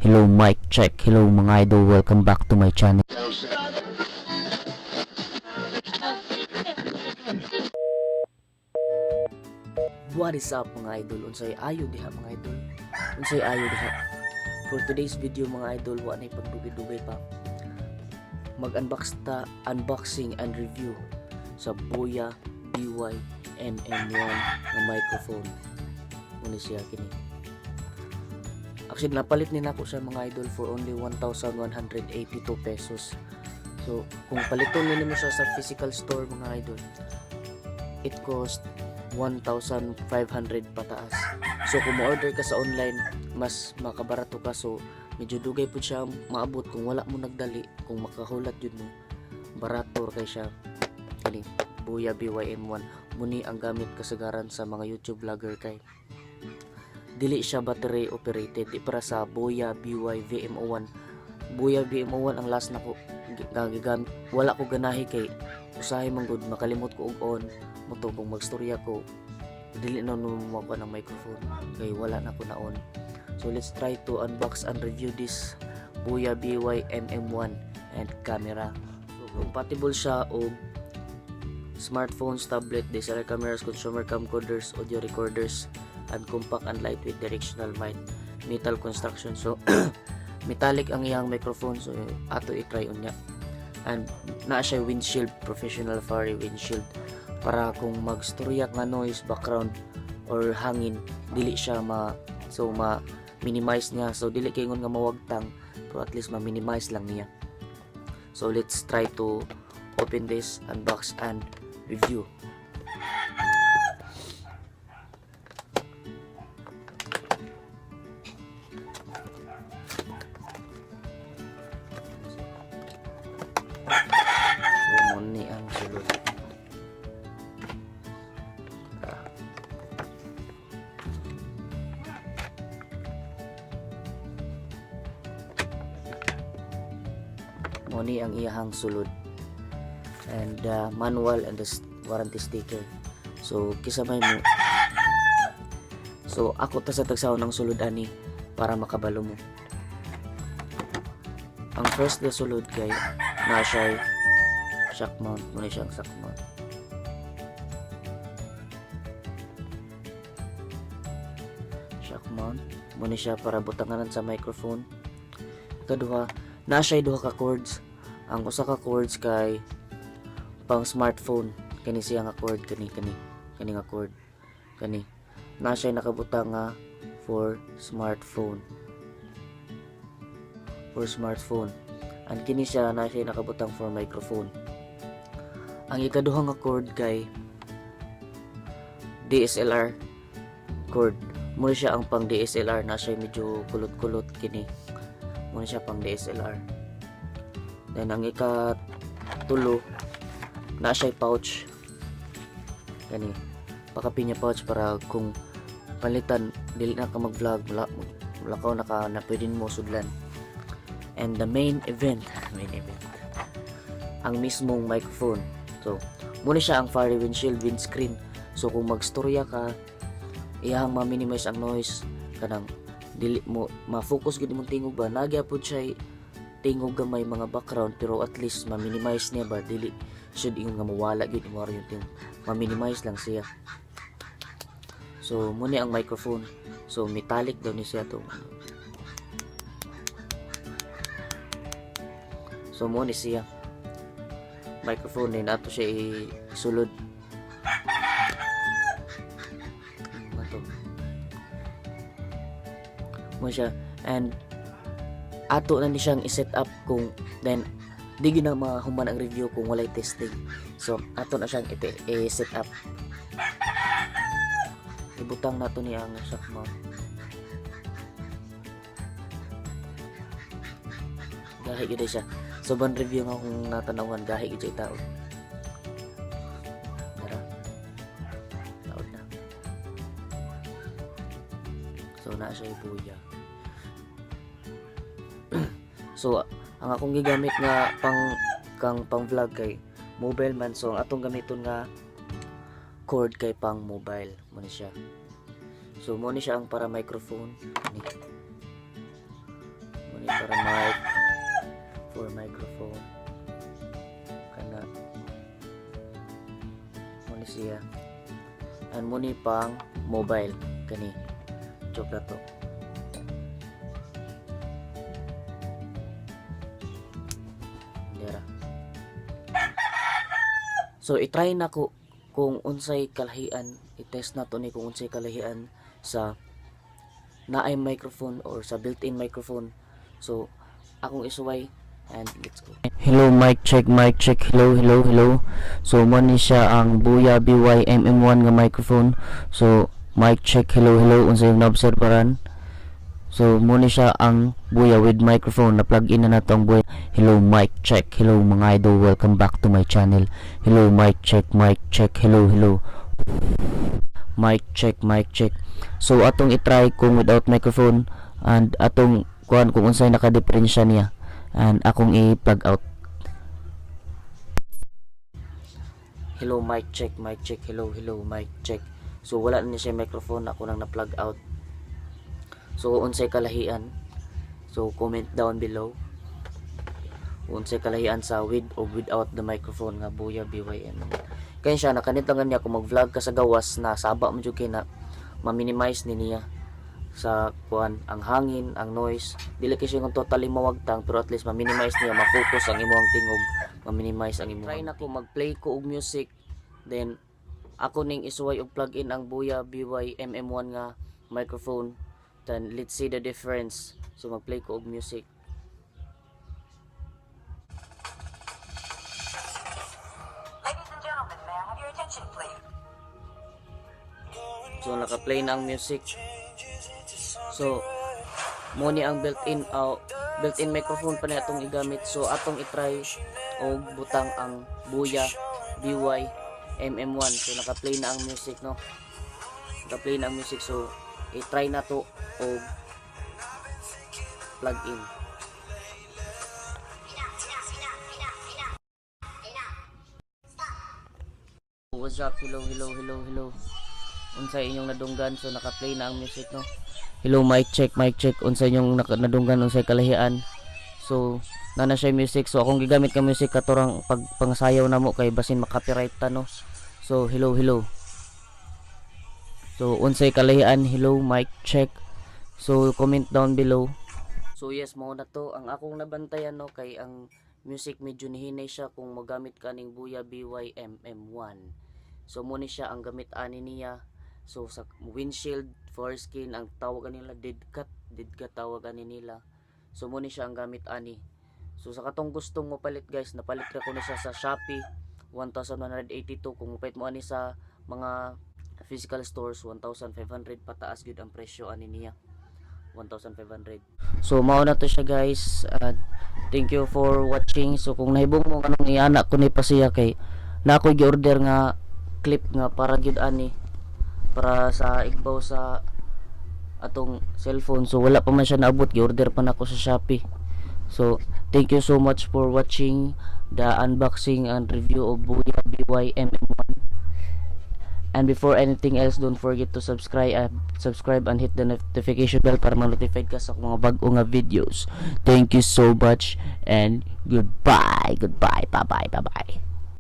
Hello mic check. Hello mga idol, welcome back to my channel. What is up mga idol? Unsay ayo diha mga idol? Unsay ayo diha? For today's video mga idol, wa nay pagdugay-dugay pa. Unboxing and review sa Boya BY-MM1 na microphone. Muna siya kini. Actually, napalit nila ako sa mga idol for only 1,182 pesos. So, kung paliton nila mo siya sa physical store mga idol, it cost 1,500 pataas. So, kung ma-order ka sa online, mas makabarato ka. So, medyo dugay po siya maabot kung wala mo nagdali. Kung makahulat yun mo, barato kay siya. Kani, Boya BY-MM1. Muni ang gamit kasagaran sa mga YouTube vlogger kay dili siya battery operated. Di para sa Boya BY-MM1. Boya BY-MM1 ang last na ko gagamit. Wala ko ganahi kay usahay man gud makalimot ko og on moto kung magstorya ko. Dili na mo ko ng microphone kay wala na ko na on. So let's try to unbox and review this Boya BY-MM1 and camera. So compatible siya og smartphones, tablet, DSLR cameras, consumer camcorders, audio recorders, and compact and lightweight directional mic, metal construction. So metallic ang iyang microphone, so ato i-try unya. And naa siya windshield, professional furry windshield, para kung magstorya nga noise, background or hangin, dili siya minimize niya. So dili kay ngon nga mawagtang, pero at least ma-minimize lang niya. So let's try to open this, unbox and review. Muni ang iyahang sulod and manual and the warranty sticker. So kisamay mo. So ako ta sa tagsaw ng sulod ani para makabalo mo. Ang first na sulod kay na siya shock mount. Muna siyang shock mount. Shock mount. Muna siya para butanganan sa microphone. Ikaduha, na siya duha ka cords. Ang usa ka cords kay pang smartphone. Kani siya nga cord, kani nga cord. Kani na siya nakabutang nga for smartphone. And kini siya na siya nakabutang for microphone. Ang ikaduha nga cord kay DSLR cord. Muna siya ang pang DSLR, na siya medyo kulot-kulot kini. Muna siya pang DSLR. Then ang ikatulo na siya pouch. Kani pakapinya pouch para kung palitan dili na ka mag-vlog, lakaw na pwede mo sudlan. And the main event ang mismong microphone. So muna siya ang furry windscreen. So kung magstorya ka, iyang ma-minimize ang noise kanang dili mo ma-focus gid imong tingog ba, nagyapon siya tingog gamay mga background, pero at least ma-minimize niya ba, dili should ingon nga mawala gid mo yung tingog, ma-minimize lang siya. So muna ang microphone. So metallic daw ni siya to. So muna siya microphone din ato siya isulod. Mo siya, and ato na ni siyang i-set up kung then di gyud na mahuman ang review kung walay testing. So ato na siyang i-set up. Ibutang nato niya ang shock mount. Gahi gyud siya. So ban review nga kung natanawan, gahi gyud siya tao. Tara. Taod na. So na siya ibuya. So ang akong gigamit nga pang vlog kay mobile man, so ang atong gamiton nga cord kay pang mobile mo ni siya. So mo ni siya ang para microphone. Muni para mic for microphone kana muni siya. And muni pang mobile kani joke na to. Dira. So i-try na ko kung unsay kalahian, i-test na to ni kung unsay kalahian sa naay microphone or sa built-in microphone. So akong isuway and let's go. Hello, mic check, hello, hello, hello. So mo ni siya ang Boya BY-MM1 nga microphone. So mic check, hello, hello, unsay naobserbaran. So mo ni siya ang Boya with microphone, na plug in na nato ang Boya. Hello, mic check, hello mga idol, welcome back to my channel. Hello, mic check, hello, hello. Mic check. So atong i-try kung without microphone and atong kuan kung unsay naka-diferensya niya and akong i-plug out. Hello, mic check, hello, hello, mic check. So wala na siya microphone, ako nang na-plug out. So unsay kalahian? So comment down below. Unsay kalahian sa with or without the microphone nga Boya BY-M. Kaya siya nakanitangan niya kung mag-vlog ka sa gawas na saba mo jud kay na ma-minimize ni niya sa kuan ang hangin, ang noise. Dili kay siya kung totally mawagtang pero at least ma-minimize niya, ma-focus ang imong tingog, ma-minimize ang imong. Try na ko mag-play ko og music, then ako ning isuway og plug-in ang Boya BY-MM1 nga microphone. Then let's see the difference. So mag-play ko og music. So naka-play na ang music. So mo ni ang built-in microphone pa na atong igamit. So atong i-try og butang ang Boya BY-MM1. So naka-play na ang music, no. Naka-play na ang music. So i-try na to og plug in. What's up? Hello. Unsay inyong nadunggan? So naka-play na ang music, no. Hello, mic check. Unsay inyong nadunggan, unsay kalahian? So na siya music. So akong gigamit ka music katurang pagpangasayaw na mo kay basin makapiright ta, no. So hello. So unsay kalahian? Hello, mic check. So comment down below. So yes, mao na to ang akong nabantayan, no, kay ang music medyo nihinay siya kung magamit ka ning Boya BY-MM1. So mo ni siya ang gamit ani niya. So sa windshield foreskin ang tawag nila dead cut tawag ani nila. So mo ni siya ang gamit ani. So sa katong gustong mo palit, guys, napalit ka ko na siya sa Shopee 1,182. Kung mupait mo ani sa mga physical stores 1,500 pataas gud ang presyo ani niya, 1,500. So mao na to siya, guys. Thank you for watching. So kung nahibong mo kanang iana ko ni pasiya kay na ako gi-order nga clip nga para gid ani para sa ikbaw sa atong cellphone. So wala pa man siya naabot, gi-order pa nako sa Shopee. So thank you so much for watching the unboxing and review of Boya BY-MM1. And before anything else, don't forget to subscribe and hit the notification bell para ma-notified ka sa mga bag-o nga videos. Thank you so much and goodbye. Bye bye.